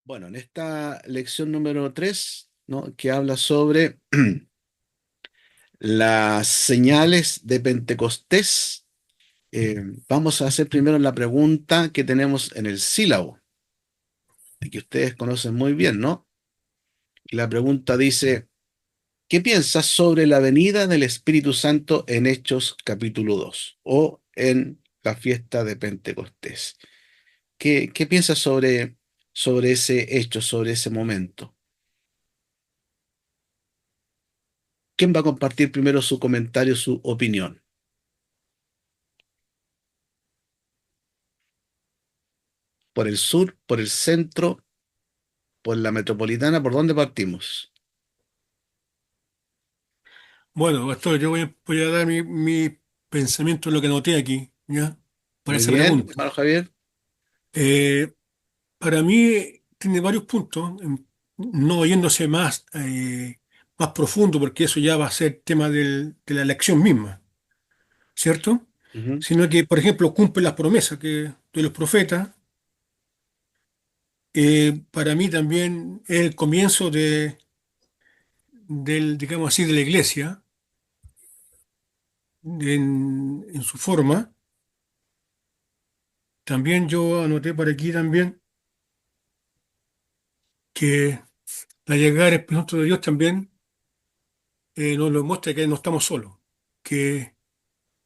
Bueno, en esta lección número 3, ¿no? Que habla sobre las señales de Pentecostés, vamos a hacer primero la pregunta que tenemos en el sílabo, y que ustedes conocen muy bien, ¿no? Y la pregunta dice, ¿qué piensas sobre la venida del Espíritu Santo en Hechos capítulo 2 o en la fiesta de Pentecostés? ¿Qué piensas sobre ese hecho, sobre ese momento? ¿Quién va a compartir primero su comentario, su opinión? ¿Por el sur, por el centro, por la metropolitana? ¿Por dónde partimos? Bueno, Pastor, voy a dar mi pensamiento en lo que anoté aquí, ¿ya? Para Muy esa bien, pregunta. hermano Javier. Eh, para mí tiene varios puntos, no yéndose más profundo, porque eso ya va a ser tema de la elección misma, ¿cierto? Ujú. Sino que, por ejemplo, cumple las promesas de los profetas. Para mí también es el comienzo digamos así, de la iglesia en su forma. También yo anoté por aquí también que la llegada del Espíritu Santo de Dios también nos lo muestra que no estamos solos, que,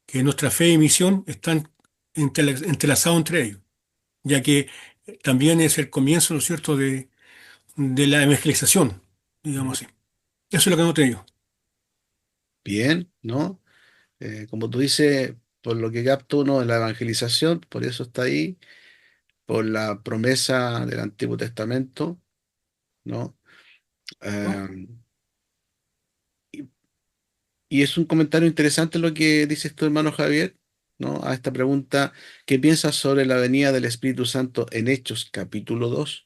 que nuestra fe y misión están entrelazados entre ellos, ya que también es el comienzo, ¿no es cierto?, de la evangelización, digamos así. Eso es lo que anoté yo. Bien, ¿no? Como tú dices, por lo que capta uno en la evangelización, por eso está ahí, por la promesa del Antiguo Testamento, ¿no? ¿No? Eh, y, y es un comentario interesante lo que dices tu hermano Javier, ¿no? A esta pregunta, ¿qué piensas sobre la venida del Espíritu Santo en Hechos capítulo 2?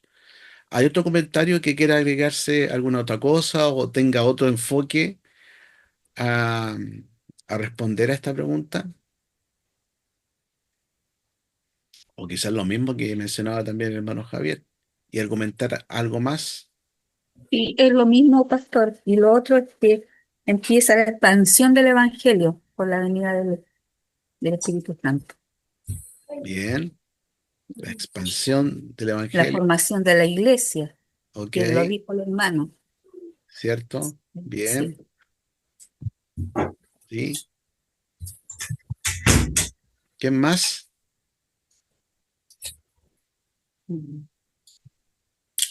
¿Hay otro comentario que quiera agregarse alguna otra cosa o tenga otro enfoque a, a responder a esta pregunta? O quizás lo mismo que mencionaba también el hermano Javier, y argumentar algo más. Y es lo mismo, pastor. Y lo otro es que empieza la expansión del Evangelio por la venida del Espíritu Santo. Bien, la expansión del La Evangelio, formación de la iglesia, ok, que lo dijo el hermano. ¿cierto? Bien, Sí. sí. ¿Qué más? Mm.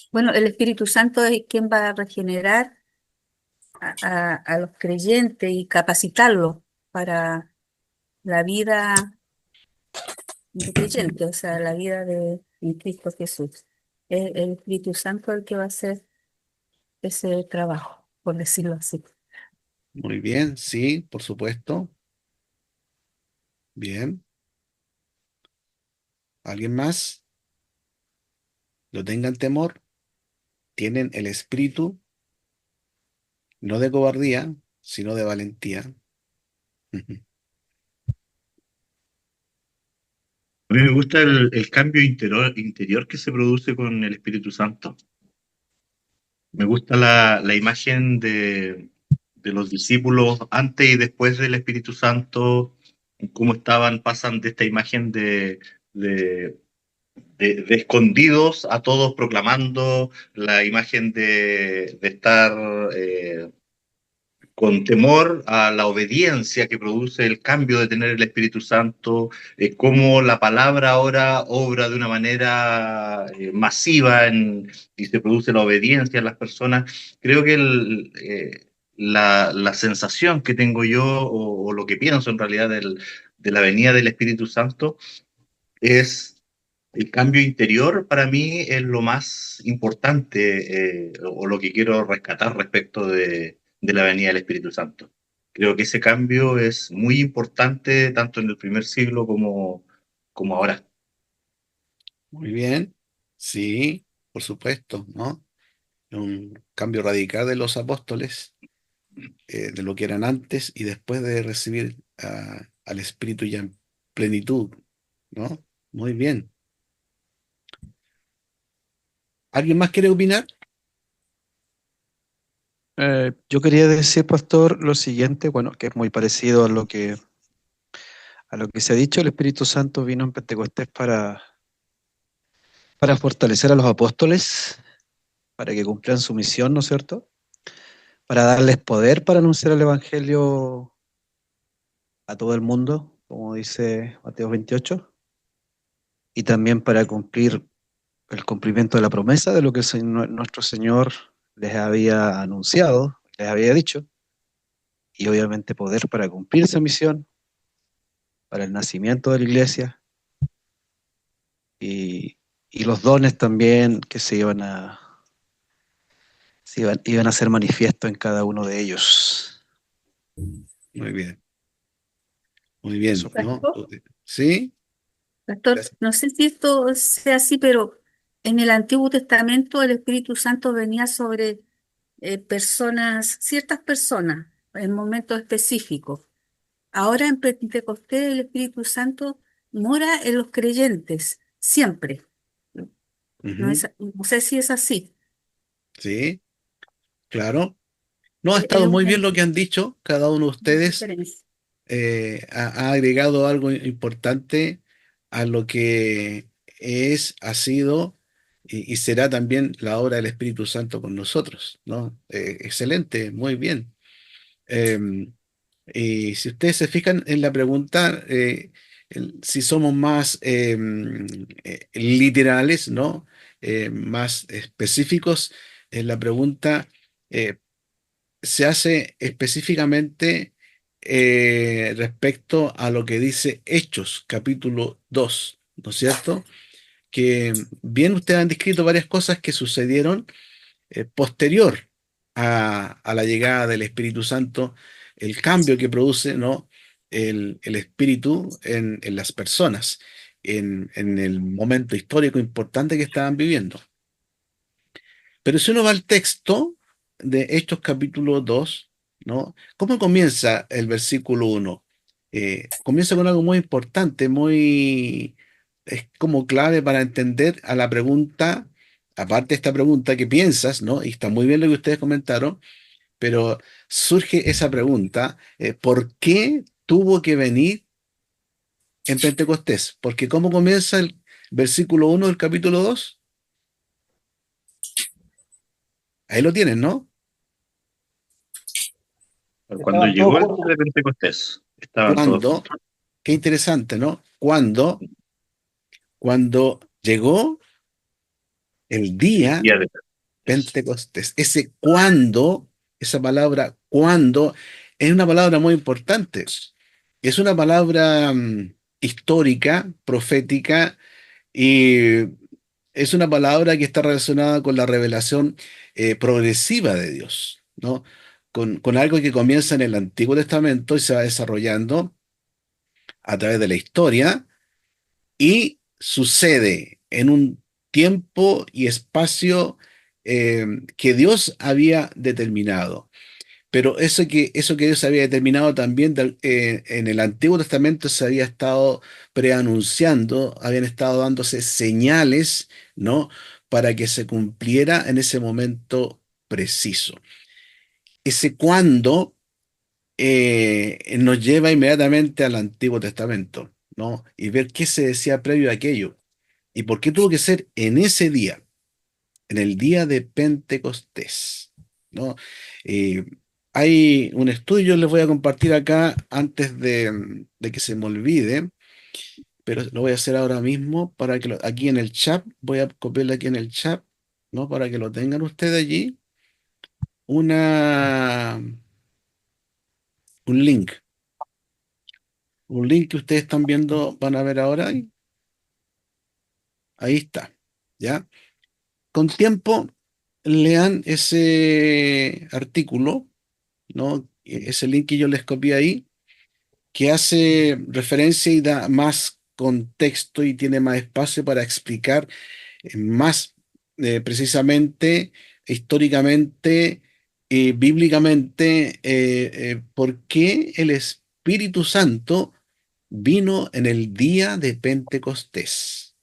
Bueno, el Espíritu Santo es quien va a regenerar a los creyentes y capacitarlos para la vida de creyente, o sea, la vida de en Cristo Jesús. Es el Espíritu Santo el que va a hacer ese trabajo, por decirlo así. Muy bien, sí, por supuesto. Bien. ¿Alguien más? No tengan temor, tienen el espíritu, no de cobardía, sino de valentía. Ujú. A mí me gusta el cambio interior que se produce con el Espíritu Santo. Me gusta la imagen de los discípulos antes y después del Espíritu Santo, cómo pasan de esta imagen de, de escondidos a todos proclamando, la imagen de estar con temor a la obediencia que produce el cambio de tener el Espíritu Santo, cómo la palabra ahora obra de una manera masiva y se produce la obediencia en las personas. Creo que la sensación que tengo yo, o lo que pienso en realidad de la venida del Espíritu Santo, es el cambio interior. Para mí es lo más importante, o lo que quiero rescatar respecto de la venida del Espíritu Santo. Creo que ese cambio es muy importante tanto en el primer siglo como ahora. Muy bien, sí, por supuesto, ¿no? Un cambio radical de los apóstoles, de lo que eran antes y después de recibir al Espíritu ya en plenitud, ¿no? Muy bien. ¿Alguien más quiere opinar? Yo quería decir, pastor, lo siguiente, bueno, que es muy parecido a lo que se ha dicho. El Espíritu Santo vino en Pentecostés para fortalecer a los apóstoles, para que cumplieran su misión, ¿no es cierto? Para darles poder para anunciar el Evangelio a todo el mundo, como dice Mateo 28, y también para cumplir el cumplimiento de la promesa de lo que nuestro Señor les había anunciado, les había dicho, y obviamente poder para cumplir esa misión, para el nacimiento de la iglesia y, y los dones también que iban a ser manifiestos en cada uno de ellos. Muy bien, muy bien, Eso. ¿no? Pastor, ¿Sí? Pastor, Gracias. no sé si esto sea así, pero en el Antiguo Testamento el Espíritu Santo venía sobre personas, ciertas personas, en momentos específicos. Ahora en Pentecostés el Espíritu Santo mora en los creyentes, siempre. No Ujú. es, no sé si es así. Sí, claro. No, ha Es estado muy una bien lo que han dicho cada uno de ustedes. diferencia. Ha agregado algo importante a lo que es, ha sido y será también la obra del Espíritu Santo con nosotros, ¿no? Excelente, muy bien. Em, y si ustedes se fijan en la pregunta, si somos más literales, ¿no? Más específicos en la pregunta, eh, se hace específicamente respecto a lo que dice Hechos, capítulo 2, ¿no es cierto? Que bien ustedes han descrito varias cosas que sucedieron posterior a la llegada del Espíritu Santo, el cambio que produce, ¿no? El Espíritu en las personas, en el momento histórico importante que estaban viviendo. Pero si uno va al texto de Hechos capítulo 2, ¿no? ¿Cómo comienza el versículo 1? Comienza con algo muy importante, es como clave para entender a la pregunta, aparte de esta pregunta que piensas, ¿no? Y está muy bien lo que ustedes comentaron, pero surge esa pregunta, ¿por qué tuvo que venir en Pentecostés? Porque ¿cómo comienza el versículo 1 del capítulo 2? Ahí lo tienen, ¿no? Cuando Estaban todos llegó el día juntos. de Pentecostés, estaban todos Cuando, juntos. qué interesante, ¿no? Cuando llegó el El día día de Pentecostés. Pentecostés. Ese cuando, esa palabra cuando, es una palabra muy importante. Es una palabra histórica, profética, y es una palabra que está relacionada con la revelación progresiva de Dios, ¿no? Con algo que comienza en el Antiguo Testamento y se va desarrollando a través de la historia y sucede en un tiempo y espacio que Dios había determinado. Pero eso que Dios había determinado también en el Antiguo Testamento se había estado preanunciando, habían estado dándose señales, ¿no? Para que se cumpliera en ese momento preciso. Ese cuándo nos lleva inmediatamente al Antiguo Testamento, ¿no? Y ver qué se decía previo a aquello. ¿Y por qué tuvo que ser en ese día, en el día de Pentecostés? ¿No? Eh, Hay un estudio, les voy a compartir acá antes de que se me olvide, pero lo voy a hacer ahora mismo para que aquí en el chat, voy a copiarlo aquí en el chat, ¿no? Para que lo tengan ustedes allí, una, un link, un link que ustedes están viendo, van a ver ahora, y ahí está, ¿ya? Con tiempo, lean ese artículo, ¿no? Ese link que yo les copié ahí, que hace referencia y da más contexto y tiene más espacio para explicar más precisamente, históricamente, bíblicamente, por qué el Espíritu Santo vino en el día de Pentecostés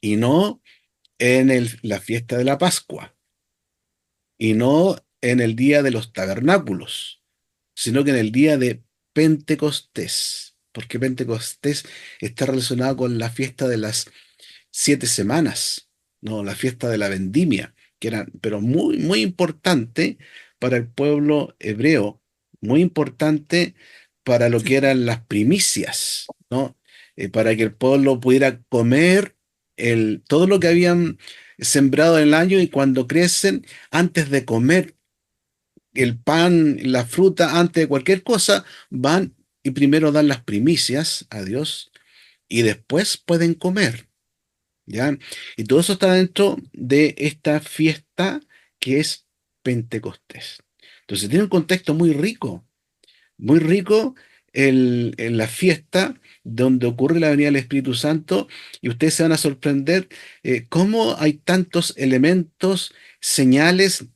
y no en la fiesta de la Pascua y no en el día de los tabernáculos, sino que en el día de Pentecostés, porque Pentecostés está relacionado con la fiesta de las 7 semanas, no, la fiesta de la vendimia, que era, pero muy, muy importante para el pueblo hebreo, muy importante para lo Sí. que eran las primicias, ¿no? Para que el pueblo pudiera comer todo lo que habían sembrado en el año y cuando crecen, antes de comer el pan, la fruta, antes de cualquier cosa, van y primero dan las primicias a Dios y después pueden comer. ¿Ya? Y todo eso está dentro de esta fiesta que es Pentecostés. Entonces tiene un contexto muy rico en la fiesta donde ocurre la venida del Espíritu Santo y ustedes se van a sorprender cómo hay tantos elementos, señales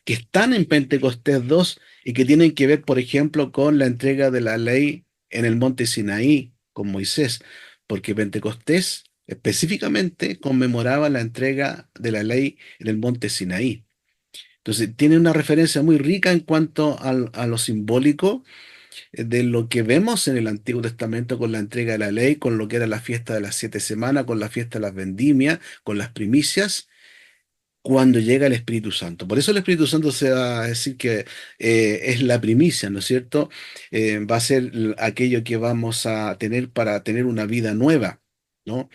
que están en Pentecostés 2 y que tienen que ver, por ejemplo, con la entrega de la ley en el monte Sinaí con Moisés, porque Pentecostés específicamente conmemoraba la entrega de la ley en el monte Sinaí. Entonces, tiene una referencia muy rica en cuanto a lo simbólico de lo que vemos en el Antiguo Testamento con la entrega de la ley, con lo que era la fiesta de las 7 semanas, con la fiesta de las vendimias, con las primicias cuando llega el Espíritu Santo. Por eso el Espíritu Santo se va a decir que es la primicia, ¿no es cierto? Va a ser aquello que vamos a tener para tener una vida nueva, ¿no?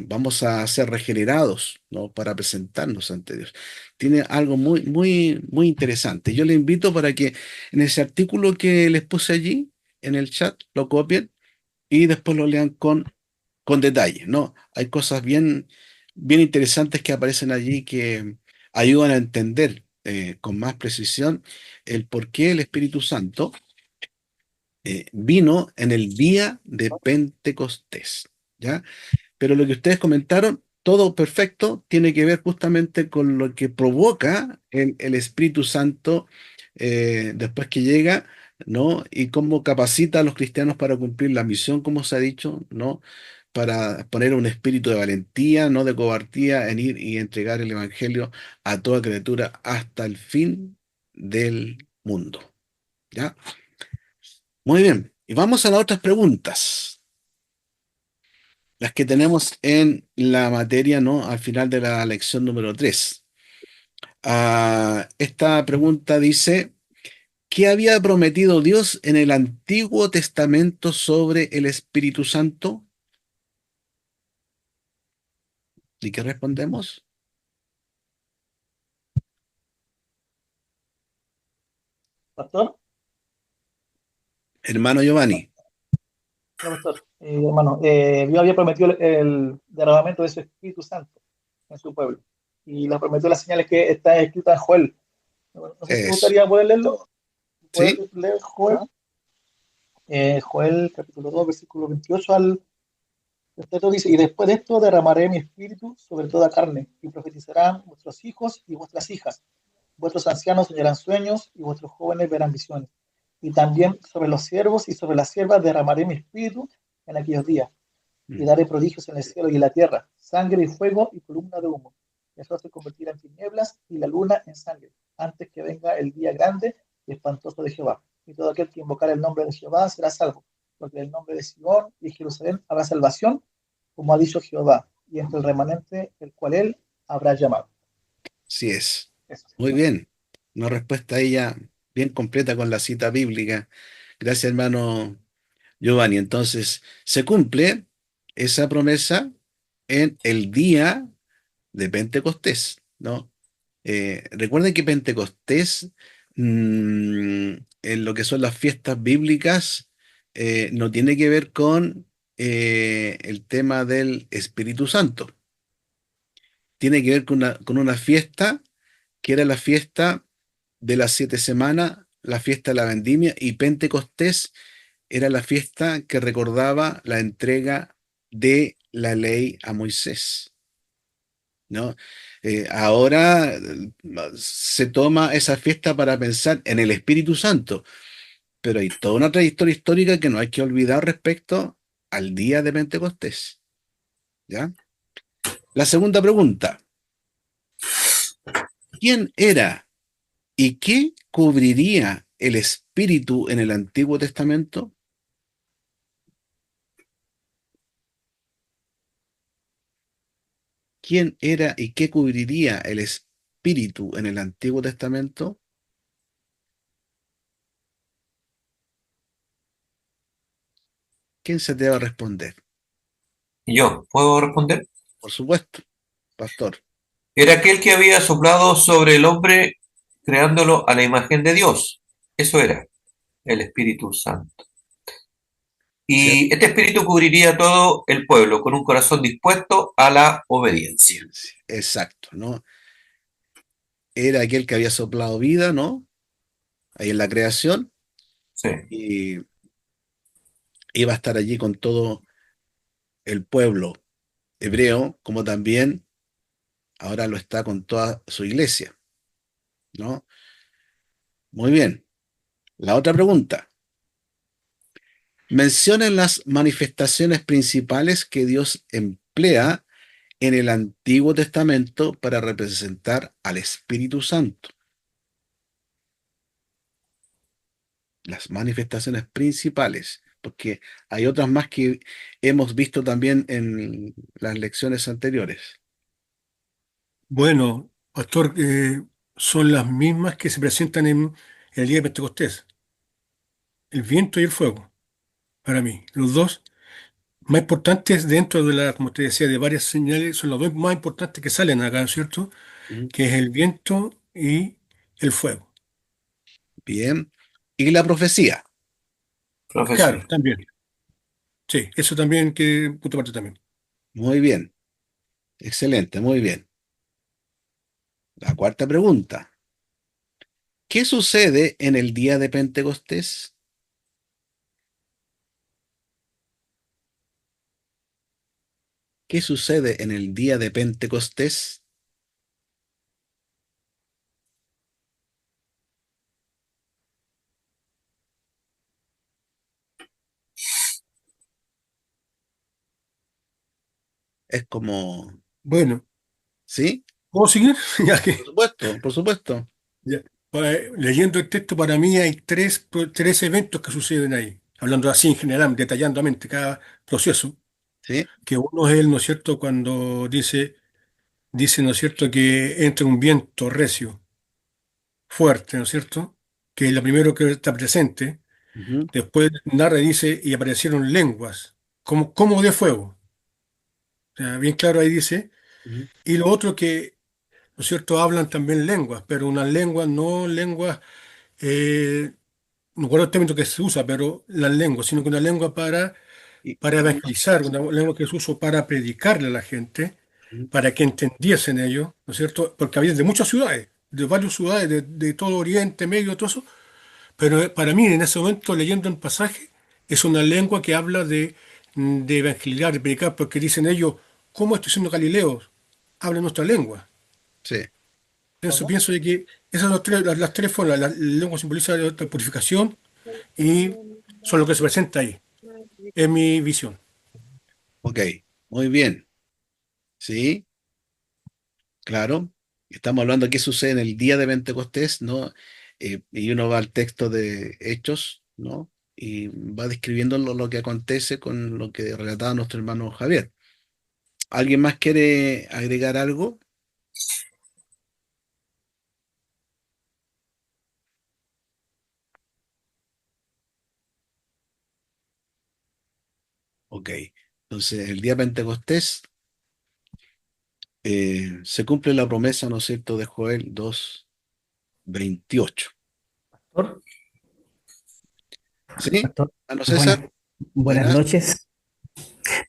Vamos a ser regenerados, ¿no? Para presentarnos ante Dios. Tiene algo muy, muy, muy interesante. Yo le invito para que en ese artículo que les puse allí, en el chat, lo copien y después lo lean con detalle, ¿no? Hay cosas bien, bien interesantes que aparecen allí que ayudan a entender con más precisión el por qué el Espíritu Santo vino en el día de Pentecostés, ¿ya? Pero lo que ustedes comentaron, todo perfecto, tiene que ver justamente con lo que provoca el Espíritu Santo después que llega, ¿no? Y cómo capacita a los cristianos para cumplir la misión, como se ha dicho, ¿no? Para poner un espíritu de valentía, no de cobardía, en ir y entregar el Evangelio a toda criatura hasta el fin del mundo, ¿ya? Muy bien, y vamos a las otras preguntas, las que tenemos en la materia, ¿no? Al final de la lección número 3. Esta pregunta dice, ¿qué había prometido Dios en el Antiguo Testamento sobre el Espíritu Santo? ¿Y qué respondemos? Pastor, Hermano Giovanni. no, pastor, hermano, Dios había prometido el derramamiento de su Espíritu Santo en su pueblo y le prometió las señales que están escritas en Joel. No, no sé si me Eso. gustaría poder leerlo. ¿Poder ¿Sí? leer Joel? Joel capítulo 2, versículo 28 al 32 dice, y después de esto derramaré mi espíritu sobre toda carne y profetizarán vuestros hijos y vuestras hijas. Vuestros ancianos soñarán sueños y vuestros jóvenes verán visiones. Y también sobre los siervos y sobre las siervas derramaré mi espíritu en aquellos días. Y Mm. daré prodigios en el cielo y en la tierra, sangre y fuego y columna de humo. Eso se convertirá en tinieblas y la luna en sangre, antes que venga el día grande y espantoso de Jehová. Y todo aquel que invocar el nombre de Jehová será salvo, porque en el nombre de Sion y Jerusalén habrá salvación, como ha dicho Jehová, y entre el remanente el cual él habrá llamado. Sí es. Eso. Muy bien. Una respuesta ahí ya bien completa con la cita bíblica. Gracias, hermano Giovanni. Entonces, se cumple esa promesa en el día de Pentecostés, ¿no? Recuerden que Pentecostés, en lo que son las fiestas bíblicas, no tiene que ver con el tema del Espíritu Santo. Tiene que ver con una fiesta que era la fiesta de las 7 semanas, la fiesta de la vendimia, y Pentecostés era la fiesta que recordaba la entrega de la ley a Moisés, ¿no? Ahora se toma esa fiesta para pensar en el Espíritu Santo, pero hay toda una trayectoria histórica que no hay que olvidar respecto al día de Pentecostés, ¿ya? La segunda pregunta, ¿quién era y qué cubriría el Espíritu en el Antiguo Testamento? ¿Quién era y qué cubriría el Espíritu en el Antiguo Testamento? ¿Quién se te va a responder? ¿Y yo puedo responder? Por supuesto, pastor. Era aquel que había soplado sobre el hombre creándolo a la imagen de Dios. Eso era el Espíritu Santo. ¿Cierto? Y este espíritu cubriría todo el pueblo con un corazón dispuesto a la obediencia. Exacto, ¿no? Era aquel que había soplado vida, ¿no? Ahí en la creación, Sí. y iba a estar allí con todo el pueblo hebreo, como también ahora lo está con toda su iglesia, ¿no? Muy bien. La otra pregunta. Mencionen las manifestaciones principales que Dios emplea en el Antiguo Testamento para representar al Espíritu Santo. Las manifestaciones principales, porque hay otras más que hemos visto también en las lecciones anteriores. Bueno, pastor, son las mismas que se presentan en el día de Pentecostés. El viento y el fuego, para mí. Los dos más importantes dentro de la, como te decía, de varias señales, son los dos más importantes que salen acá, ¿no es cierto? Ujú. Que es el viento y el fuego. Bien. Y la profecía. Claro, Profecía. también. Sí, eso también, que punto parte también. Muy bien. Excelente, muy bien. La cuarta pregunta. ¿Qué sucede en el día de Pentecostés? ¿Qué sucede en el día de Pentecostés? Es como, Bueno, ¿sí? ¿puedo seguir? Ya Por que, supuesto, por supuesto. ya. Leyendo el texto, para mí hay tres eventos que suceden ahí, hablando así en general, detalladamente cada proceso, ¿Sí? que uno es él, ¿no es cierto?, cuando dice, ¿no es cierto?, que entra un viento recio, fuerte, ¿no es cierto?, que es lo primero que está presente. Ujú, Después narra y dice, y aparecieron lenguas, como de fuego. O sea, bien claro ahí dice. ujú, Y lo otro que, ¿no es cierto?, hablan también lenguas, pero unas lenguas, no lenguas, no recuerdo el término que se usa, pero las lenguas, sino que una lengua y- para evangelizar, una lengua que se usó para predicarle a la gente, ujú, para que entendiesen ellos, ¿no es cierto? Porque había de muchas ciudades, de varias ciudades, de todo Oriente Medio, todo eso, pero para mí en ese momento, leyendo el pasaje, es una lengua que habla de evangelizar, de predicar, porque dicen ellos, ¿cómo estoy siendo Galileos? Hablan nuestra lengua. sí. ¿Cómo? Pienso de que esas dos las tres formas, la lengua simboliza la purificación y son lo que se presenta ahí. Es mi visión. Ok, muy bien. Sí, claro. Estamos hablando de qué sucede en el día de Pentecostés, ¿no? Y uno va al texto de Hechos, ¿no? Y va describiendo lo que acontece con lo que relataba nuestro hermano Javier. ¿Alguien más quiere agregar algo? Ok. Entonces, el día de Pentecostés se cumple la promesa, ¿no es cierto?, de Joel 2:28. Pastor, ¿Sí? pastor, ¿Aló, César? buenas Buenas. noches.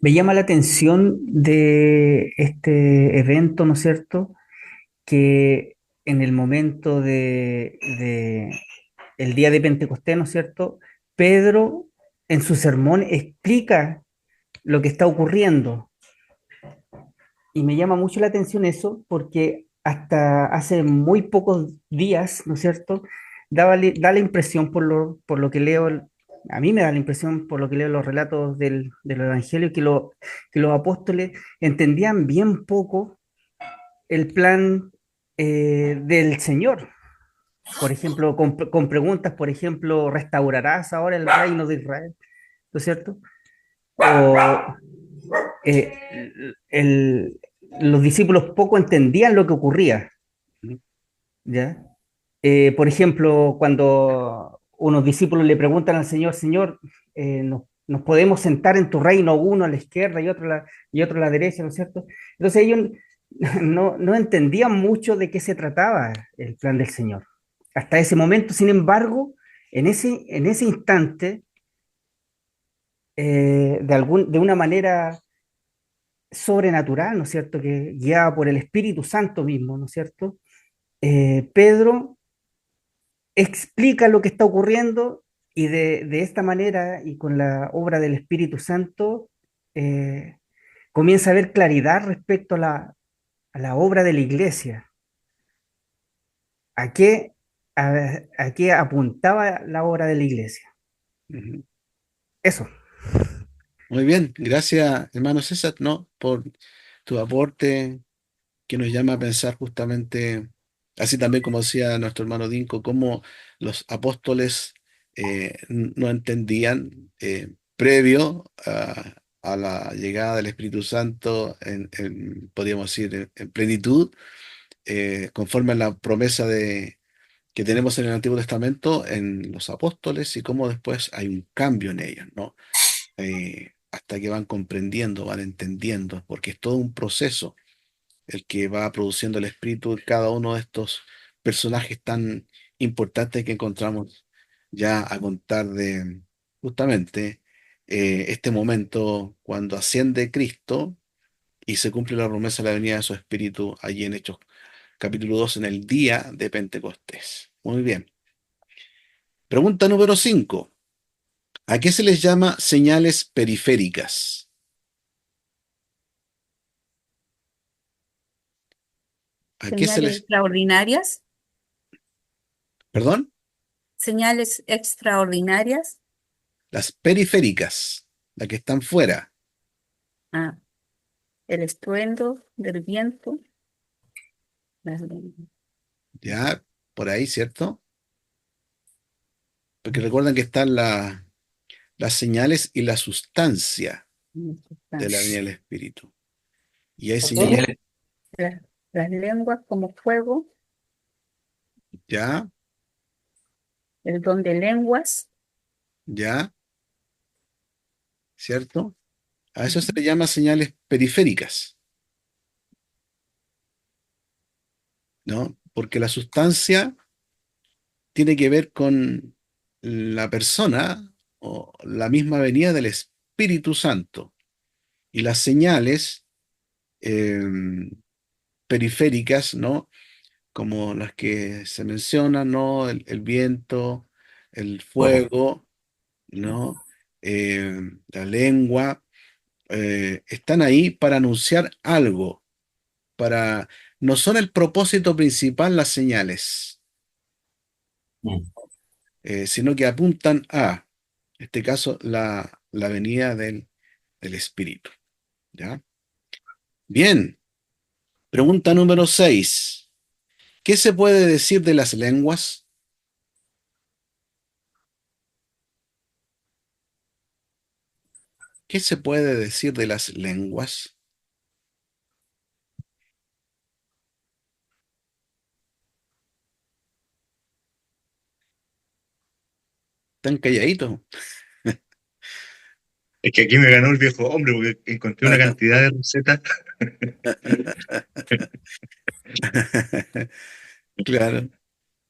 Me llama la atención de este evento, ¿no es cierto? Que en el momento de el día de Pentecostés, ¿no es cierto? Pedro en su sermón explica lo que está ocurriendo. Y me llama mucho la atención eso porque hasta hace muy pocos días, ¿no es cierto? Da la impresión por lo que leo a mí me da la impresión, por lo que leo los relatos del Evangelio, que los apóstoles entendían bien poco el plan del Señor. Por ejemplo, con preguntas, por ejemplo, ¿restaurarás ahora el reino de Israel? ¿No es cierto? O eh, el- los discípulos poco entendían lo que ocurría, ¿ya? Por ejemplo, cuando unos discípulos le preguntan al Señor, Señor, nos podemos sentar en tu reino, uno a la izquierda y otro a la derecha, ¿no es cierto? Entonces ellos no entendían mucho de qué se trataba el plan del Señor. Hasta ese momento, sin embargo, en ese instante, de una manera sobrenatural, ¿no es cierto?, que guiada por el Espíritu Santo mismo, ¿no es cierto? Pedro explica lo que está ocurriendo y de esta manera y con la obra del Espíritu Santo eh, comienza a haber claridad respecto a la obra de la iglesia. ¿A qué, a qué apuntaba la obra de la iglesia? Ujú. Eso. Muy bien, gracias, hermano César, ¿no? Por tu aporte que nos llama a pensar justamente, así también como decía nuestro hermano Dinco, cómo los apóstoles no entendían previo a la llegada del Espíritu Santo, podríamos decir, en plenitud, conforme a la promesa que tenemos en el Antiguo Testamento, en los apóstoles, y cómo después hay un cambio en ellos, ¿no? Hasta que van comprendiendo, van entendiendo, porque es todo un proceso el que va produciendo el espíritu en cada uno de estos personajes tan importantes que encontramos ya a contar de justamente este momento cuando asciende Cristo y se cumple la promesa de la venida de su espíritu allí en Hechos capítulo 2 en el día de Pentecostés. Muy bien. Pregunta número 5. ¿A qué se les llama señales periféricas? ¿A qué se Señales les... extraordinarias, ¿Perdón? señales extraordinarias. Las periféricas, las que están fuera. Ah, el estruendo del viento. las- Ya, por ahí, ¿cierto? Porque recuerdan que están las señales y la sustancia de la venida del Espíritu. Y hay señales, Señales, las, las lenguas como fuego, ya, el don de lenguas. ya, ¿cierto? A eso se le llama señales periféricas, ¿no? Porque la sustancia tiene que ver con la persona o la misma venida del Espíritu Santo. Y las señales periféricas, ¿no? Como las que se mencionan, ¿no? El viento, el fuego. fuego, ¿no? La lengua, están ahí para anunciar algo, no son el propósito principal las señales, Mm. sino que apuntan a, en este caso, la venida del Espíritu, ¿ya? Bien, pregunta número 6. ¿Qué se puede decir de las lenguas? ¿Qué se puede decir de las lenguas? ¿Están calladitos? Es que aquí me ganó el viejo hombre porque encontré una cantidad de recetas. Claro.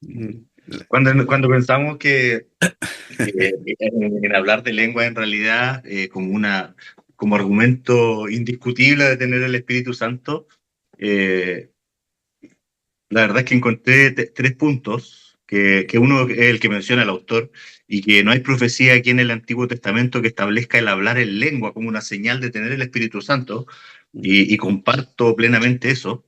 Mm, Cuando pensamos que en hablar de lengua en realidad como argumento indiscutible de tener el Espíritu Santo, eh, la verdad es que encontré tres puntos, que uno es el que menciona el autor, y que no hay profecía aquí en el Antiguo Testamento que establezca el hablar en lengua como una señal de tener el Espíritu Santo, y comparto plenamente eso.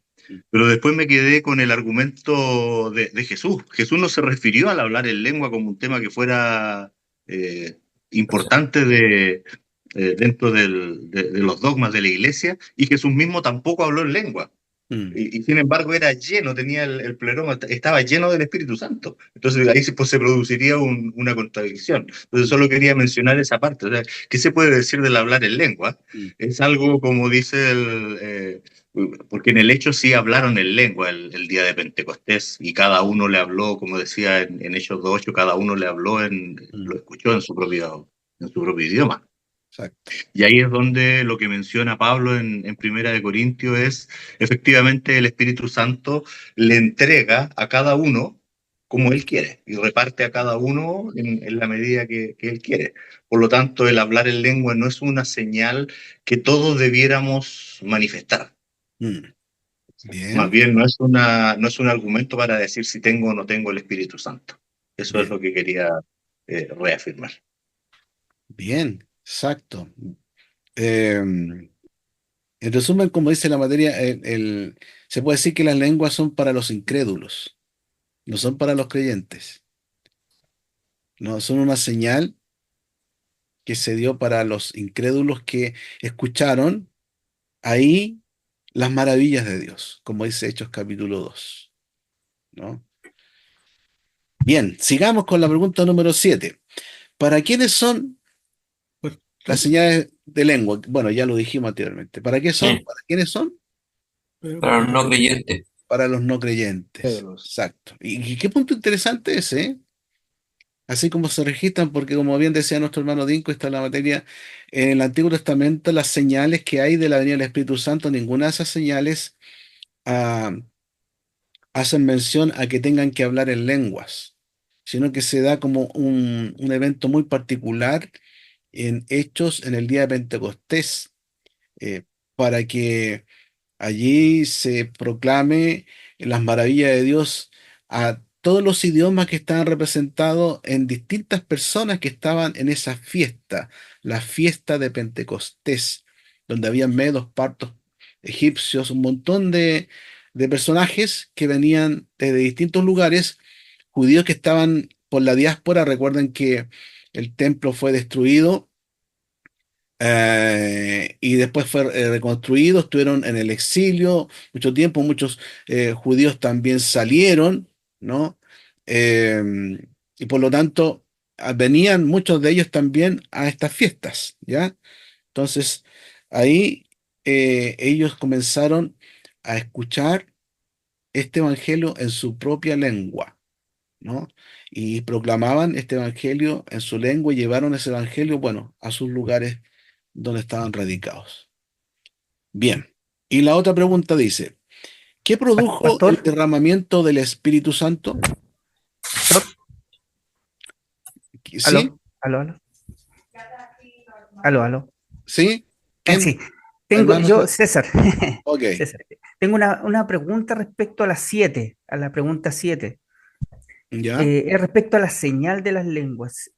Pero después me quedé con el argumento de Jesús. Jesús no se refirió al hablar en lengua como un tema que fuera importante dentro de los dogmas de la iglesia, y Jesús mismo tampoco habló en lengua. Y sin embargo era lleno, tenía el pleroma, estaba lleno del Espíritu Santo. Entonces ahí pues, se produciría una contradicción. Entonces solo quería mencionar esa parte. O sea, ¿qué se puede decir del hablar en lengua? Es algo como dice porque en el hecho sí hablaron en lengua el día de Pentecostés, y cada uno le habló, como decía en Hechos 2:8, cada uno le habló, lo escuchó en su propio idioma. Exacto. Y ahí es donde lo que menciona Pablo en Primera de Corintios es, efectivamente, el Espíritu Santo le entrega a cada uno como él quiere, y reparte a cada uno en la medida que él quiere. Por lo tanto, el hablar en lengua no es una señal que todos debiéramos manifestar. Más Bien, bien, no es un argumento para decir si tengo o no tengo el Espíritu Santo. Eso es bien, lo que quería reafirmar. bien, exacto. En resumen, como dice la materia, se puede decir que las lenguas son para los incrédulos, no son para los creyentes. No, son una señal que se dio para los incrédulos que escucharon ahí las maravillas de Dios, como dice Hechos capítulo 2, ¿no? Bien, sigamos con la pregunta número 7. ¿Para quiénes son Pues, las señales de lengua? Bueno, ya lo dijimos anteriormente. ¿Para qué son? ¿Para quiénes son? Para los no creyentes. Para los no creyentes. Crédulos. Exacto. Y qué punto interesante ese, ¿eh? Así como se registran, porque como bien decía nuestro hermano Dinko, está en la materia, en el Antiguo Testamento, las señales que hay de la venida del Espíritu Santo, ninguna de esas señales ah, hacen mención a que tengan que hablar en lenguas, sino que se da como un evento muy particular en Hechos en el día de Pentecostés, eh, para que allí se proclame las maravillas de Dios a todos los idiomas que estaban representados en distintas personas que estaban en esa fiesta, la fiesta de Pentecostés, donde había medos, partos, egipcios, un montón de personajes que venían desde distintos lugares, judíos que estaban por la diáspora. Recuerden que el templo fue destruido, y después fue reconstruido, estuvieron en el exilio mucho tiempo, muchos judíos también salieron, ¿no? Eh, y por lo tanto, venían muchos de ellos también a estas fiestas, ¿ya? Entonces, ahí ellos comenzaron a escuchar este evangelio en su propia lengua, ¿no? Y proclamaban este evangelio en su lengua y llevaron ese evangelio, bueno, a sus lugares donde estaban radicados. Bien. Y la otra pregunta dice, ¿qué produjo el Pastor, derramamiento del Espíritu Santo? pastor, ¿Sí? aló, aló, aló, aló, aló. ¿Sí? Ah, ¿Quién? sí, tengo Hermano, yo, César, ok, César, tengo una pregunta respecto a las 7, a la pregunta 7. ya, Es respecto a la señal de las lenguas,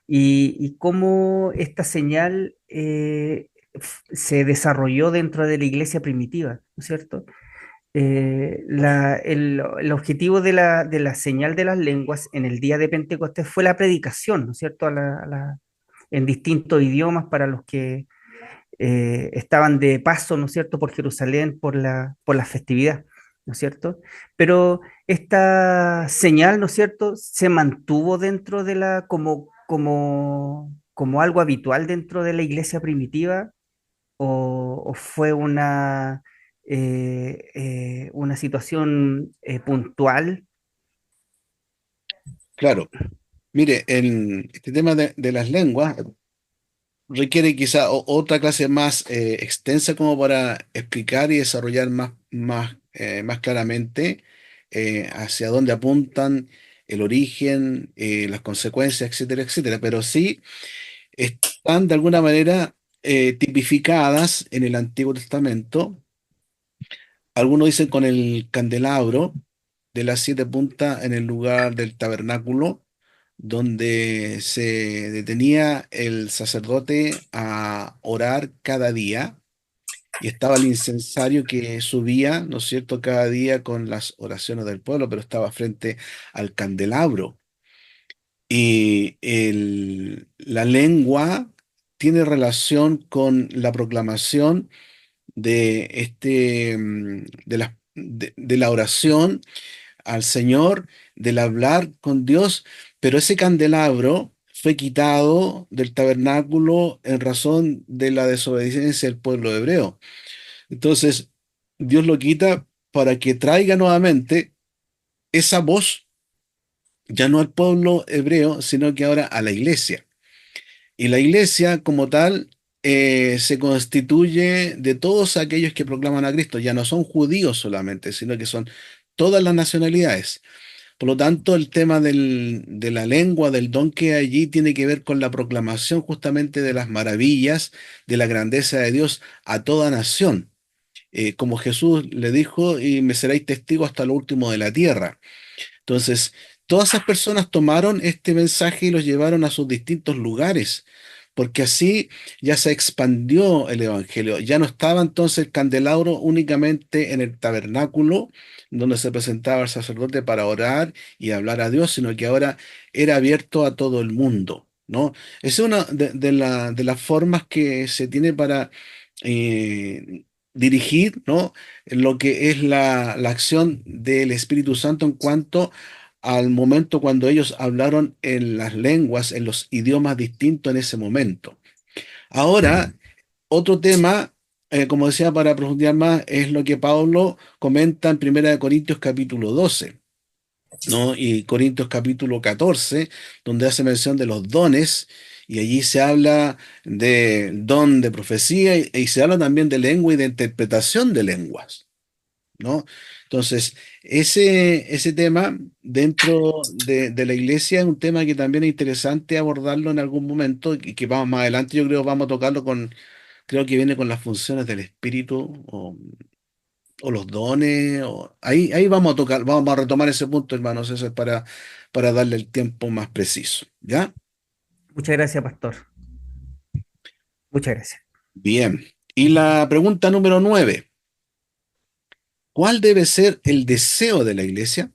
y cómo esta señal se desarrolló dentro de la iglesia primitiva, ¿no es cierto? El objetivo de la señal de las lenguas en el día de Pentecostés fue la predicación, ¿no es cierto? En distintos idiomas para los que estaban de paso, ¿no es cierto?, por Jerusalén por la festividad, ¿no es cierto? Pero esta señal, ¿no es cierto?, se mantuvo dentro de como algo habitual dentro de la iglesia primitiva, o fue una situación puntual. claro. Mire, en este tema de las lenguas requiere quizá otra clase más extensa como para explicar y desarrollar más claramente hacia dónde apuntan, el origen, las consecuencias, etcétera, etcétera. Pero sí están de alguna manera tipificadas en el Antiguo Testamento. Algunos dicen con el candelabro de las 7 puntas en el lugar del tabernáculo, donde se detenía el sacerdote a orar cada día, y estaba el incensario que subía, ¿no es cierto?, cada día con las oraciones del pueblo, pero estaba frente al candelabro. Y la lengua tiene relación con la proclamación de la oración al Señor, del hablar con Dios, pero ese candelabro fue quitado del tabernáculo en razón de la desobediencia del pueblo hebreo. Entonces, Dios lo quita para que traiga nuevamente esa voz, ya no al pueblo hebreo, sino que ahora a la iglesia. Y la iglesia como tal se constituye de todos aquellos que proclaman a Cristo. Ya no son judíos solamente, sino que son todas las nacionalidades. Por lo tanto, el tema de la lengua, del don que hay allí, tiene que ver con la proclamación justamente de las maravillas, de la grandeza de Dios a toda nación. Como Jesús le dijo, y me seréis testigos hasta lo último de la tierra. Entonces, todas esas personas tomaron este mensaje y los llevaron a sus distintos lugares, porque así ya se expandió el evangelio. Ya no estaba entonces el candelabro únicamente en el tabernáculo, donde se presentaba el sacerdote para orar y hablar a Dios, sino que ahora era abierto a todo el mundo, ¿no? Esa es una de las formas que se tiene para dirigir, ¿no? Lo que es la acción del Espíritu Santo en cuanto al momento cuando ellos hablaron en las lenguas, en los idiomas distintos en ese momento. Ahora, otro tema, como decía, para profundizar más, es lo que Pablo comenta en Primera de Corintios capítulo 12, ¿no? Y Corintios capítulo 14, donde hace mención de los dones, y allí se habla del don de profecía y se habla también de lengua y de interpretación de lenguas, ¿no? Entonces, ese tema dentro de la iglesia es un tema que también es interesante abordarlo en algún momento y que vamos más adelante, yo creo, vamos a tocarlo creo que viene con las funciones del espíritu o los dones, ahí vamos a tocar, vamos a retomar ese punto, hermanos, eso es para darle el tiempo más preciso, ¿ya? Muchas gracias, pastor. Muchas gracias. Bien. Y la pregunta número 9, ¿cuál debe ser el deseo de la iglesia?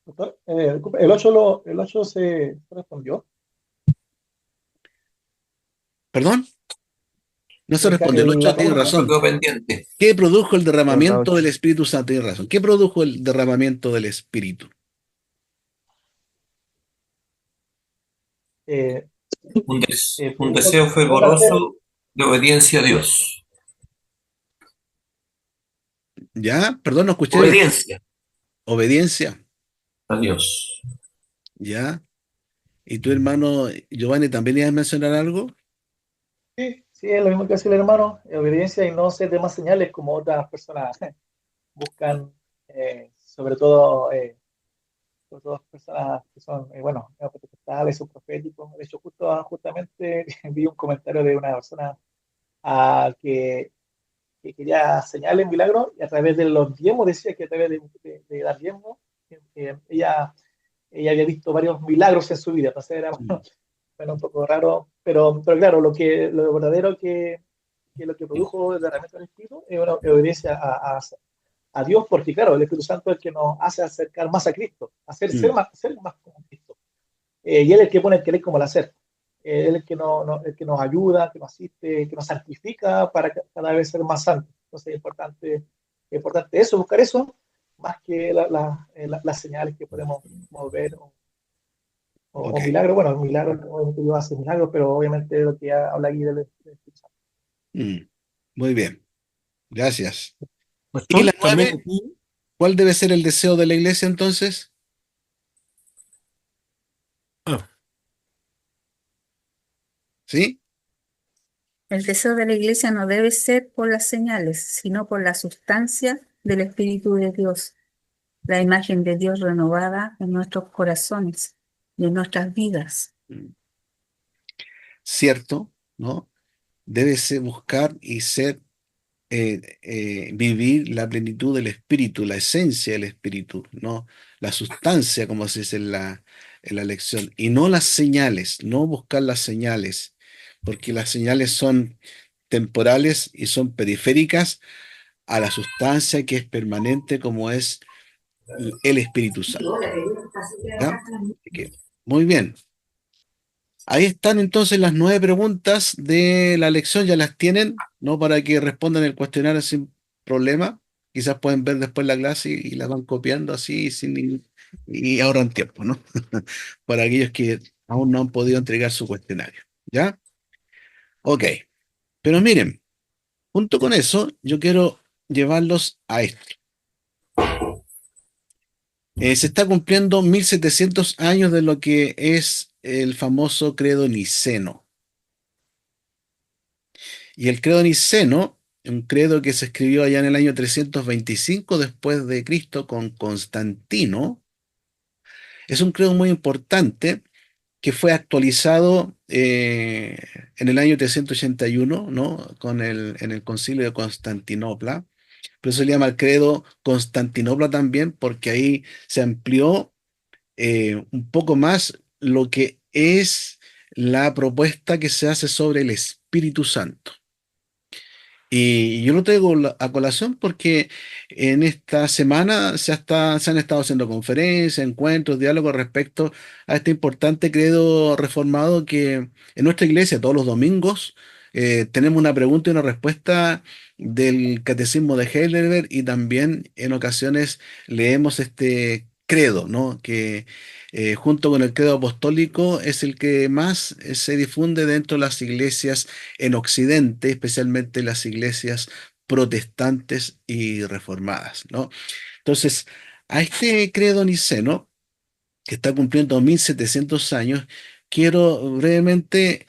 Doctor, disculpe, el ocho se respondió. ¿Perdón? No se El, responde, el la 8 tiene pregunta, razón. Quedó pendiente. ¿Qué produjo el Pregunta derramamiento 8. del Espíritu Santo? Tiene razón. ¿Qué produjo el derramamiento del Espíritu? eh, Un produjo deseo amor al ser. fervoroso de obediencia a Dios. ¿Ya? Perdón, no escuché bien. Obediencia Obediencia. a Dios. ¿Ya? ¿Y tu hermano Giovanni también ibas a mencionar algo? Sí, sí, es lo mismo que hace el hermano, obediencia y no ser de más señales como otras personas buscan, sobre todo personas que son, bueno, neopentecostales o proféticos. De hecho, justamente vi un comentario de una persona que quería señales, milagros, y a través de los diezmos decía que a través de dar diezmos, ella había visto varios milagros en su vida. Entonces era Mm. bueno, un poco raro, pero claro, lo verdadero que lo que produjo el derramamiento del Espíritu es una obediencia a Dios, porque claro, el Espíritu Santo es el que nos hace acercar más a Cristo, Mm. ser más como Cristo. Y Él es el que pone el querer como el hacer. Él es el que nos ayuda, que nos asiste, que nos santifica para cada vez ser más santos. Entonces es importante eso, buscar eso, más que las señales que podemos mover o Ok. milagros. Bueno, milagros, obviamente Dios hace milagros, pero obviamente lo que habla aquí del Espíritu Santo. Mm. Muy bien. Gracias. ¿Y la Pastor, también 9? aquí, ¿Cuál debe ser el deseo de la iglesia entonces? ah, ¿Sí? El deseo de la iglesia no debe ser por las señales, sino por la sustancia del Espíritu de Dios, la imagen de Dios renovada en nuestros corazones y en nuestras vidas. Mm. Cierto, ¿no? Debe ser buscar y ser vivir la plenitud del espíritu, la esencia del espíritu, ¿no? La sustancia, como se dice en la lección, y no las señales, no buscar las señales, porque las señales son temporales y son periféricas a la sustancia que es permanente, como es el Espíritu Santo. ¿Ya? Así que, muy bien. Ahí están entonces las 9 preguntas de la lección, ya las tienen, ¿no? Para que respondan el cuestionario sin problema. Quizás pueden ver después la clase y las van copiando así y ahorran tiempo, ¿no? Para aquellos que aún no han podido entregar su cuestionario. ¿Ya? Ok. Pero miren, junto con eso, yo quiero llevarlos a esto. Se está cumpliendo 1700 años de lo que es el famoso credo niceno. Y el credo niceno, un credo que se escribió allá en el año 325 después de Cristo con Constantino, es un credo muy importante que fue actualizado en el año 381, ¿no? En el concilio de Constantinopla. Por eso se le llama el credo Constantinopla también, porque ahí se amplió un poco más lo que es la propuesta que se hace sobre el Espíritu Santo. Y yo lo traigo a colación porque en esta semana se han estado haciendo conferencias, encuentros, diálogos respecto a este importante credo reformado que en nuestra iglesia todos los domingos tenemos una pregunta y una respuesta del Catecismo de Heidelberg y también en ocasiones leemos este credo, ¿no? Que junto con el credo apostólico es el que más se difunde dentro de las iglesias en Occidente, especialmente las iglesias protestantes y reformadas, ¿no? Entonces, a este credo niceno, que está cumpliendo 1700 años, quiero brevemente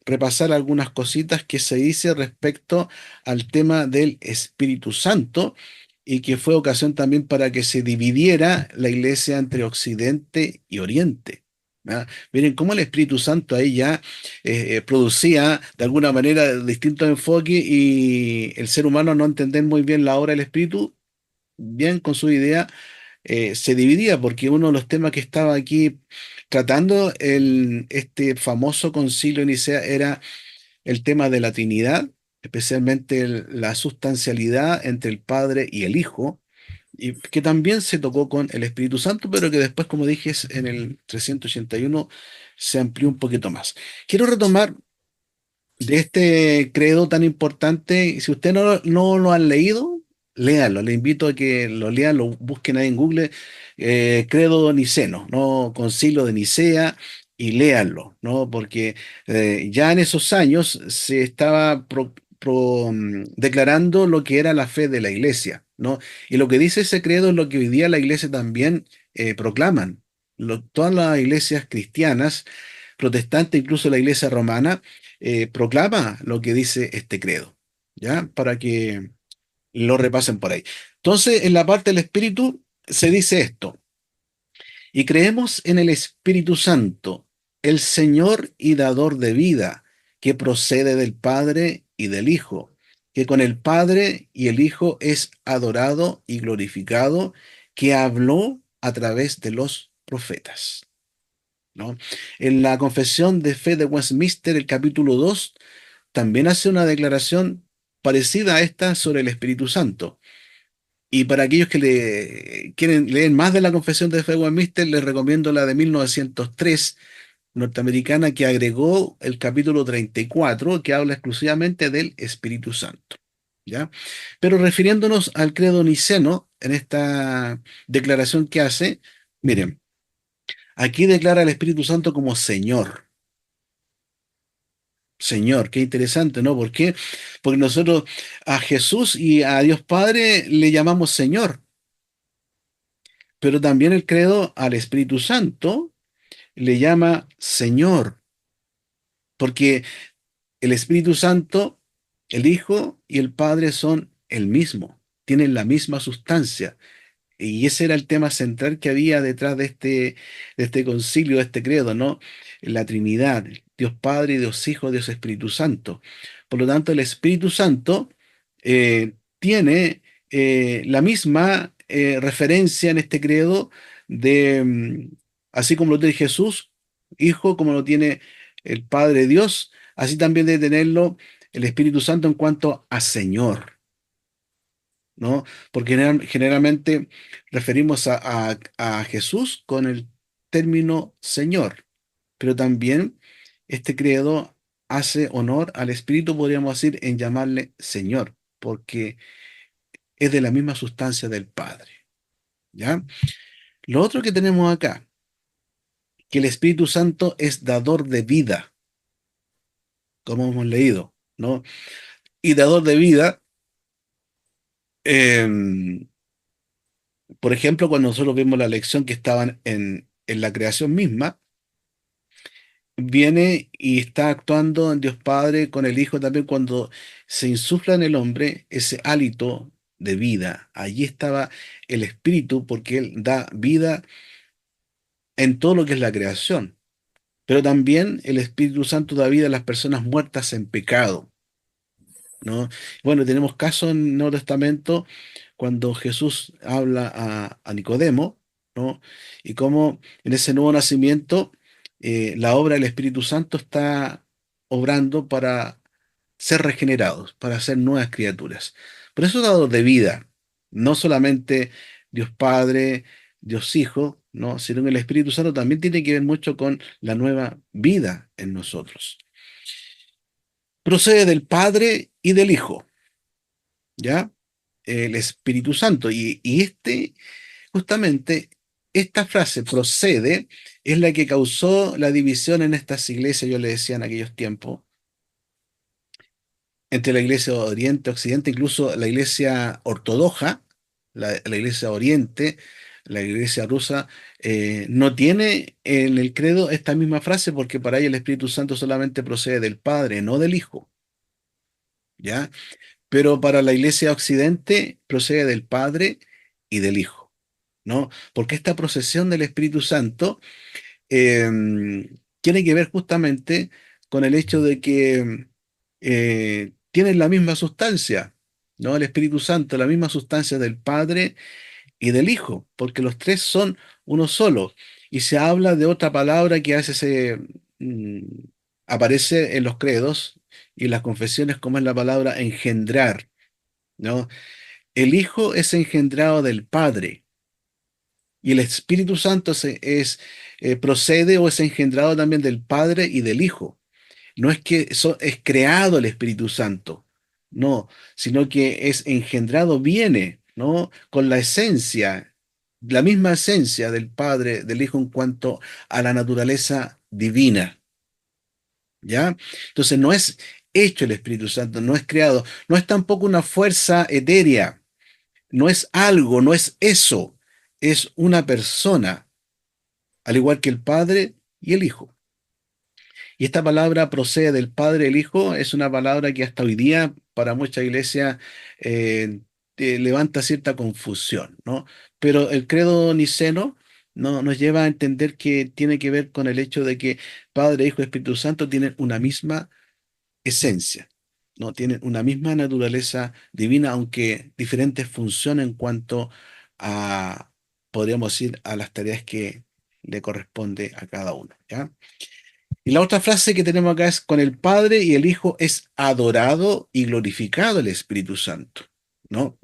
repasar algunas cositas que se dice respecto al tema del Espíritu Santo y que fue ocasión también para que se dividiera la iglesia entre Occidente y Oriente. ¿Ah? Miren cómo el Espíritu Santo ahí ya producía de alguna manera distintos enfoques y el ser humano no entender muy bien la obra del Espíritu, bien con su idea se dividía, porque uno de los temas que estaba aquí tratando este famoso concilio de Nicea era el tema de la Trinidad, especialmente la sustancialidad entre el Padre y el Hijo, y que también se tocó con el Espíritu Santo, pero que después, como dije, en el 381 se amplió un poquito más. Quiero retomar de este credo tan importante. Y si usted no lo han leído, léalo. Le invito a que lo lean, lo busquen ahí en Google, credo niceno, ¿no? Concilio de Nicea, y léanlo, ¿no? Porque ya en esos años se estaba declarando lo que era la fe de la iglesia, ¿no? Y lo que dice ese credo es lo que hoy día la iglesia también proclaman. Todas las iglesias cristianas, protestantes, incluso la iglesia romana, proclama lo que dice este credo, ¿ya? Para que lo repasen por ahí. Entonces, en la parte del Espíritu se dice esto: y creemos en el Espíritu Santo, el Señor y dador de vida, que procede del Padre y del Hijo, que con el Padre y el Hijo es adorado y glorificado, que habló a través de los profetas, ¿no? En la Confesión de Fe de Westminster, el capítulo 2 también hace una declaración parecida a esta sobre el Espíritu Santo. Y para aquellos que quieren leer más de la Confesión de Fe de Westminster, les recomiendo la de 1903, norteamericana, que agregó el capítulo 34, que habla exclusivamente del Espíritu Santo, ¿ya? Pero refiriéndonos al credo niceno, en esta declaración que hace, miren, aquí declara al Espíritu Santo como Señor. Señor, qué interesante, ¿no? ¿Por qué? Porque nosotros a Jesús y a Dios Padre le llamamos Señor, pero también el credo al Espíritu Santo le llama Señor, porque el Espíritu Santo, el Hijo y el Padre son el mismo, tienen la misma sustancia. Y ese era el tema central que había detrás de este concilio, de este credo, ¿no? La Trinidad, Dios Padre, Dios Hijo, Dios Espíritu Santo. Por lo tanto, el Espíritu Santo tiene la misma referencia en este credo así como lo tiene Jesús, Hijo, como lo tiene el Padre Dios, así también debe tenerlo el Espíritu Santo en cuanto a Señor. ¿no? Porque generalmente referimos a Jesús con el término Señor, pero también este credo hace honor al Espíritu, podríamos decir, en llamarle Señor, porque es de la misma sustancia del Padre, ¿ya? Lo otro que tenemos acá, que el Espíritu Santo es dador de vida, como hemos leído, ¿no? Y dador de vida, em, por ejemplo, cuando nosotros vemos la lección que estaban en la creación misma, viene y está actuando en Dios Padre con el Hijo también cuando se insufla en el hombre ese hálito de vida. Allí estaba el Espíritu porque Él da vida en todo lo que es la creación. Pero también el Espíritu Santo da vida a las personas muertas en pecado, ¿no? Bueno, tenemos casos en el Nuevo Testamento cuando Jesús habla a Nicodemo, ¿no? Y cómo en ese nuevo nacimiento la obra del Espíritu Santo está obrando para ser regenerados, para ser nuevas criaturas. Por eso dado de vida, no solamente Dios Padre, Dios Hijo, ¿no? Sino que el Espíritu Santo también tiene que ver mucho con la nueva vida en nosotros. Procede del Padre y del Hijo, ¿ya? El Espíritu Santo. Y justamente, esta frase procede es la que causó la división en estas iglesias, yo le decía en aquellos tiempos, entre la iglesia Oriente, Occidente, incluso la iglesia ortodoxa, la iglesia Oriente, la iglesia rusa, no tiene en el credo esta misma frase porque para ella el Espíritu Santo solamente procede del Padre, no del Hijo, ¿ya? Pero para la iglesia Occidente procede del Padre y del Hijo, ¿no? Porque esta procesión del Espíritu Santo eh, tiene que ver justamente con el hecho de que tienen la misma sustancia, ¿no? El Espíritu Santo, la misma sustancia del Padre y del Hijo, porque los tres son uno solo. Y se habla de otra palabra que hace mm, aparece en los credos y en las confesiones, como es la palabra engendrar, ¿no? El Hijo es engendrado del Padre y el Espíritu Santo procede o es engendrado también del Padre y del Hijo. No es que es creado el Espíritu Santo, no, sino que es engendrado, viene, ¿no? Con la esencia, la misma esencia del Padre, del Hijo en cuanto a la naturaleza divina, ¿ya? Entonces no es hecho el Espíritu Santo, no es creado, no es tampoco una fuerza etérea, no es algo, no es eso, es una persona, al igual que el Padre y el Hijo. Y esta palabra procede del Padre y el Hijo, es una palabra que hasta hoy día para muchas iglesias levanta cierta confusión, ¿no? Pero el credo niceno nos lleva a entender que tiene que ver con el hecho de que Padre, Hijo y Espíritu Santo tienen una misma esencia, ¿no? Tienen una misma naturaleza divina, aunque diferentes funciones en cuanto a, podríamos decir, a las tareas que le corresponde a cada uno, ¿ya? Y la otra frase que tenemos acá es, con el Padre y el Hijo es adorado y glorificado el Espíritu Santo, ¿no?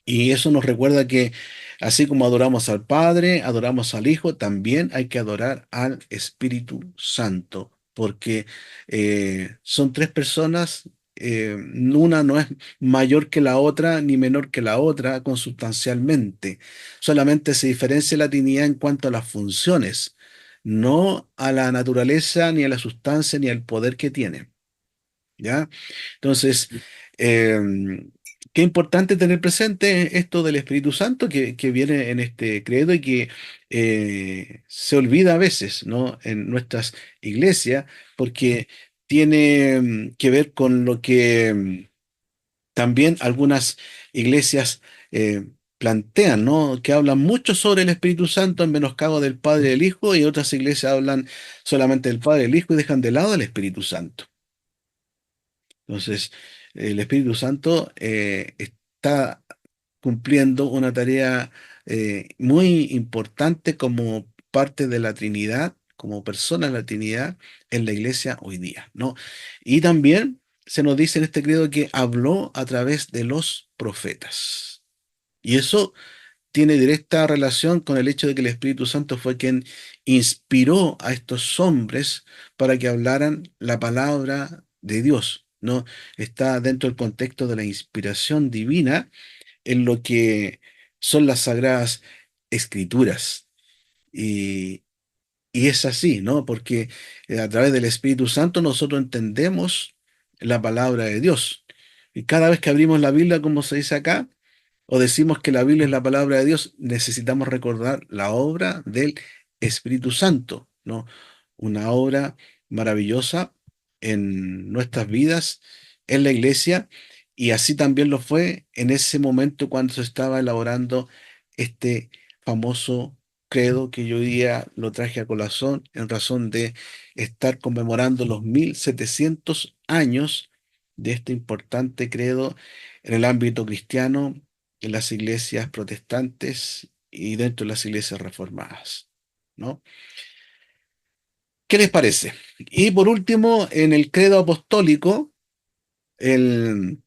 Y eso nos recuerda que así como adoramos al Padre, adoramos al Hijo, también hay que adorar al Espíritu Santo, porque son tres personas, una no es mayor que la otra ni menor que la otra consustancialmente, solamente se diferencia la Trinidad en cuanto a las funciones, no a la naturaleza, ni a la sustancia, ni al poder que tiene. ¿Ya? Entonces, qué importante tener presente esto del Espíritu Santo que viene en este credo y que se olvida a veces, ¿no? En nuestras iglesias, porque tiene que ver con lo que también algunas iglesias plantean, ¿no? Que hablan mucho sobre el Espíritu Santo en menoscabo del Padre y del Hijo, y otras iglesias hablan solamente del Padre y del Hijo y dejan de lado el Espíritu Santo. Entonces, el Espíritu Santo está cumpliendo una tarea muy importante como parte de la Trinidad, como persona de la Trinidad en la iglesia hoy día, ¿no? Y también se nos dice en este credo que habló a través de los profetas. Y eso tiene directa relación con el hecho de que el Espíritu Santo fue quien inspiró a estos hombres para que hablaran la palabra de Dios, ¿no? Está dentro del contexto de la inspiración divina en lo que son las sagradas escrituras. Y, y es así, ¿no? Porque a través del Espíritu Santo nosotros entendemos la palabra de Dios. Y cada vez que abrimos la Biblia, como se dice acá, o decimos que la Biblia es la palabra de Dios, necesitamos recordar la obra del Espíritu Santo, ¿no? Una obra maravillosa en nuestras vidas, en la iglesia, y así también lo fue en ese momento cuando se estaba elaborando este famoso credo que yo hoy día lo traje a colación en razón de estar conmemorando los 1700 años de este importante credo en el ámbito cristiano, en las iglesias protestantes y dentro de las iglesias reformadas, ¿no? ¿Qué les parece? Y por último, en el credo apostólico, el,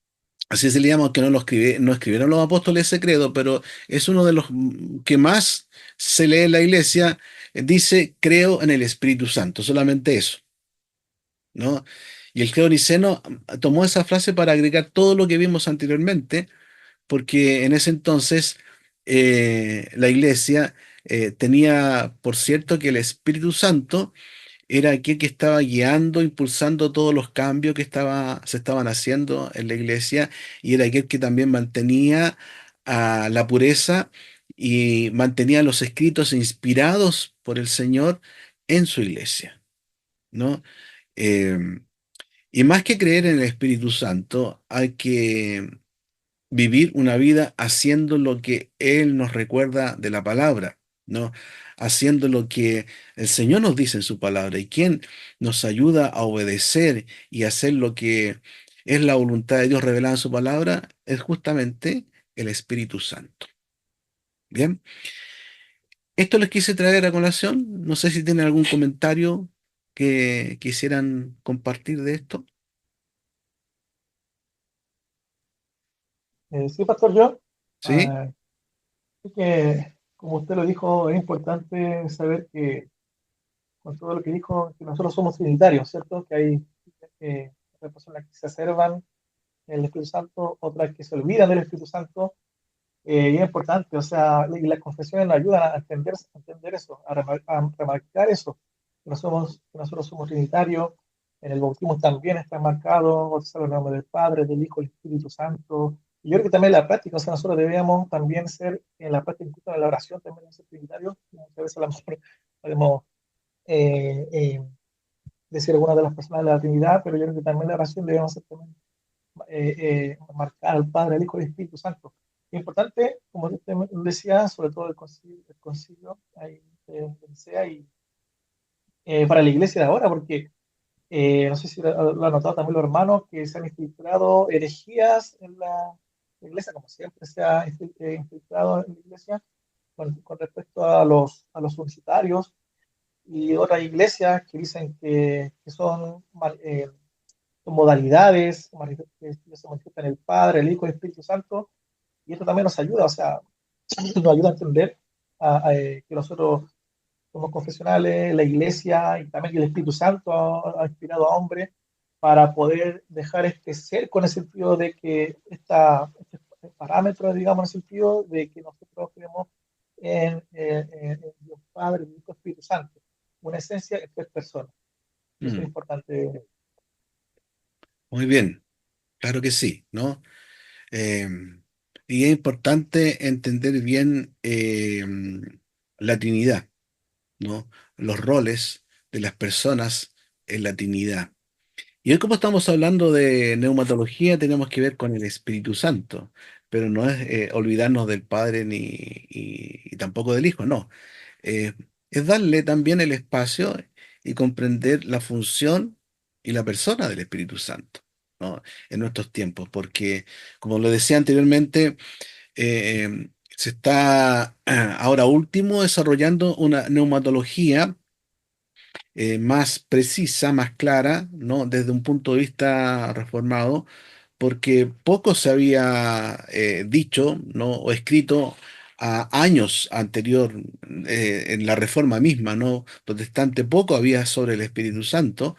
así se le llama, que no escribieron los apóstoles ese credo, pero es uno de los que más se lee en la iglesia, dice, creo en el Espíritu Santo, solamente eso, ¿no? Y el credo niceno tomó esa frase para agregar todo lo que vimos anteriormente, porque en ese entonces la iglesia tenía por cierto que el Espíritu Santo era aquel que estaba guiando, impulsando todos los cambios que se estaban haciendo en la iglesia, y era aquel que también mantenía la pureza y mantenía los escritos inspirados por el Señor en su iglesia, ¿no? Em, y más que creer en el Espíritu Santo, hay que vivir una vida haciendo lo que Él nos recuerda de la palabra, ¿no? Haciendo lo que el Señor nos dice en su palabra. Y quien nos ayuda a obedecer y hacer lo que es la voluntad de Dios revelada en su palabra es justamente el Espíritu Santo. Bien, esto les quise traer a colación. No sé si tienen algún comentario que quisieran compartir de esto. Sí, Pastor, yo, ¿Sí? creo que, como usted lo dijo, es importante saber que, con todo lo que dijo, que nosotros somos trinitarios, ¿cierto? Que hay personas que se acervan el Espíritu Santo, otras que se olvidan del Espíritu Santo, y es importante, o sea, y las confesiones nos ayudan a entender eso, a remarcar eso, que nosotros somos trinitarios, en el bautismo también está marcado, bautizar en el nombre del Padre, del Hijo y del Espíritu Santo, y yo creo que también la práctica, o sea, nosotros debíamos también ser, en la práctica, incluso en la oración, también ser trinitarios, muchas veces a lo mejor podemos eh, eh, decir algunas de las personas de la Trinidad, pero yo creo que también la oración debemos ser también marcar al Padre, al Hijo y al Espíritu Santo. Es importante, como usted decía, sobre todo el concilio ahí, de Nicea y para la iglesia de ahora, porque no sé si lo han notado también los hermanos, que se han infiltrado herejías en la iglesia, como siempre se ha infiltrado en la iglesia, con respecto a los universitarios y otras iglesias que dicen que son modalidades que se manifiestan el Padre, el Hijo y el Espíritu Santo, y esto también nos ayuda, o sea, nos ayuda a entender que nosotros somos confesionales, la Iglesia y también el Espíritu Santo ha inspirado a hombres para poder dejar este ser con el sentido de que este parámetro, digamos, en el sentido de que nosotros creemos en Dios Padre, el Hijo, Espíritu Santo, una esencia en tres personas. Eso es Mm, importante. muy bien, claro que sí, ¿no? Eh, y es importante entender bien la Trinidad, ¿no? Los roles de las personas en la Trinidad. Y hoy como estamos hablando de neumatología, tenemos que ver con el Espíritu Santo, pero no es olvidarnos del Padre y tampoco del Hijo, no. Eh, es darle también el espacio y comprender la función y la persona del Espíritu Santo, ¿no? En nuestros tiempos, porque como lo decía anteriormente, se está ahora último desarrollando una neumatología más precisa, más clara, ¿no? Desde un punto de vista reformado, porque poco se había dicho, ¿no? O escrito a años anterior en la Reforma misma, ¿no? Protestante, poco había sobre el Espíritu Santo.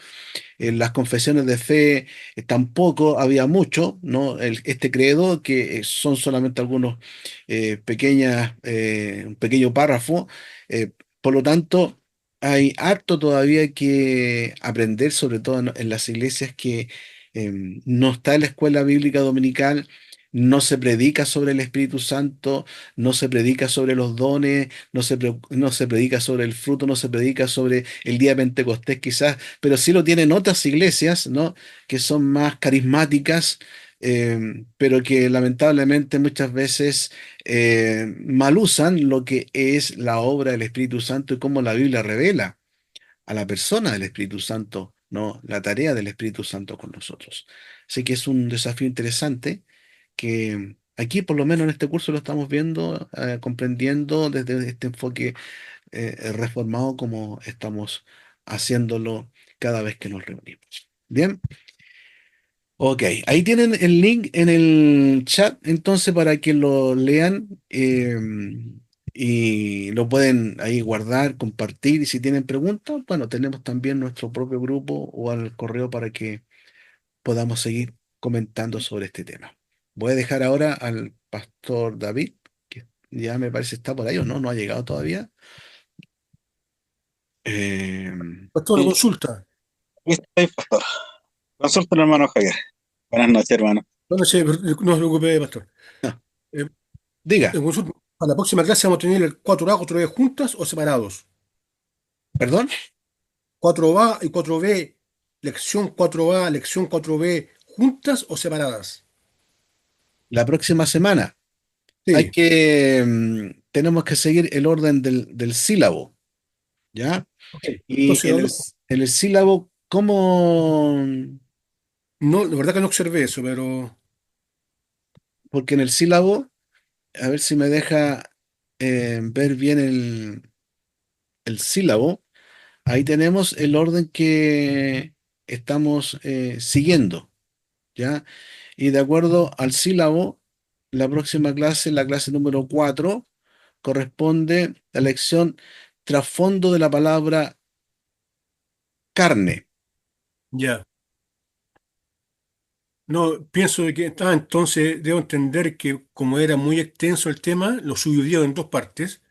En las confesiones de fe tampoco había mucho, ¿no? Este credo, que son solamente algunos un pequeño párrafo. Por lo tanto, hay harto todavía que aprender, sobre todo en las iglesias que no está en la escuela bíblica dominical. No se predica sobre el Espíritu Santo, no se predica sobre los dones, no se predica sobre el fruto, no se predica sobre el día de Pentecostés quizás, pero sí lo tienen otras iglesias, ¿no? Que son más carismáticas, pero que lamentablemente muchas veces mal usan lo que es la obra del Espíritu Santo y cómo la Biblia revela a la persona del Espíritu Santo, ¿no? La tarea del Espíritu Santo con nosotros. Así que es un desafío interesante que aquí, por lo menos en este curso, lo estamos viendo, comprendiendo desde este enfoque reformado como estamos haciéndolo cada vez que nos reunimos. Bien, ok, ahí tienen el link en el chat entonces para que lo lean y lo pueden ahí guardar, compartir y si tienen preguntas, bueno, tenemos también nuestro propio grupo o al correo para que podamos seguir comentando sobre este tema. Voy a dejar ahora al pastor David, que ya me parece está por ahí o no, no ha llegado todavía. Eh, Pastor, una consulta. Aquí estoy, pastor. Consulta al hermano Javier. Buenas noches, hermano. No, no se preocupe, pastor. ah, Eh, diga, consulta, ¿para la próxima clase vamos a tener el 4A, 4B juntas o separados? perdón, 4A y 4B, lección 4A, lección 4B, juntas o separadas. la próxima semana hay Sí, que, tenemos que seguir el orden del sílabo, ¿ya? ok. Y Entonces, en el sílabo, ¿cómo? no, la verdad que no observé eso, pero Porque en el sílabo, a ver si me deja ver bien el sílabo, ahí tenemos el orden que estamos siguiendo, ¿ya? Y de acuerdo al sílabo, la próxima clase, la clase número 4 corresponde a la lección trasfondo de la palabra carne. ya. No, pienso de que, entonces debo entender que como era muy extenso el tema, lo subdivido en dos partes.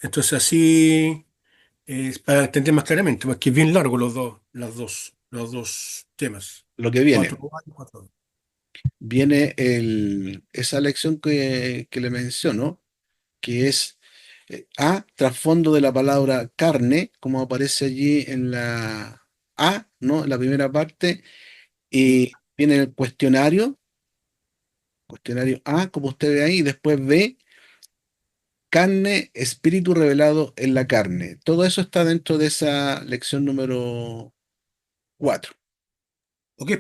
Entonces así, para entender más claramente, porque es bien largo los dos temas. Lo que Cuatro viene, A y 4B. viene esa lección que le menciono, que es trasfondo de la palabra carne, como aparece allí en la A, ¿no? En la primera parte, y viene el cuestionario A, como usted ve ahí, y después B, carne, espíritu revelado en la carne. Todo eso está dentro de esa lección número 4. Ok,